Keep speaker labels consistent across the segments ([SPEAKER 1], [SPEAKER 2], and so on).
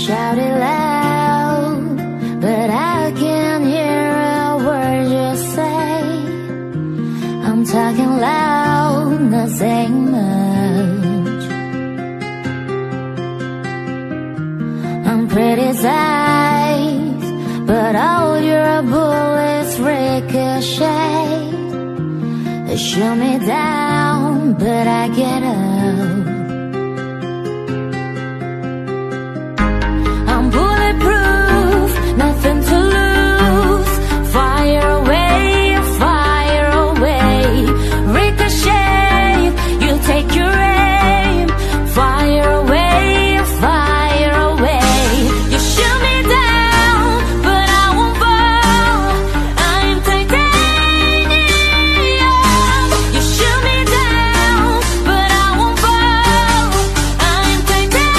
[SPEAKER 1] shout it loud, but I can't hear a word you say. I'm talking loud, not saying much. I'm criticized, but all your bullets ricochet. They shoot me down, but I get up. I'm bulletproof, nothing to lose. Fire away, fire away. Ricochet, you take your aim. Fire away, fire away. You shoot me down, but I won't fall. I'm titanium. You shoot me down, but I won't fall. I'm titanium.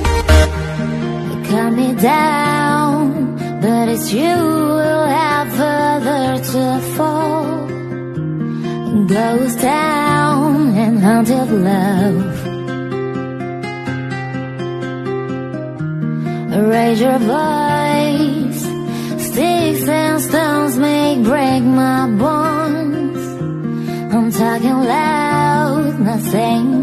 [SPEAKER 1] You cut me down, but it's you who'll have further to fall. Ghost town and haunted love. Raise your voice. Sticks and stones may break my bones. I'm talking loud, not saying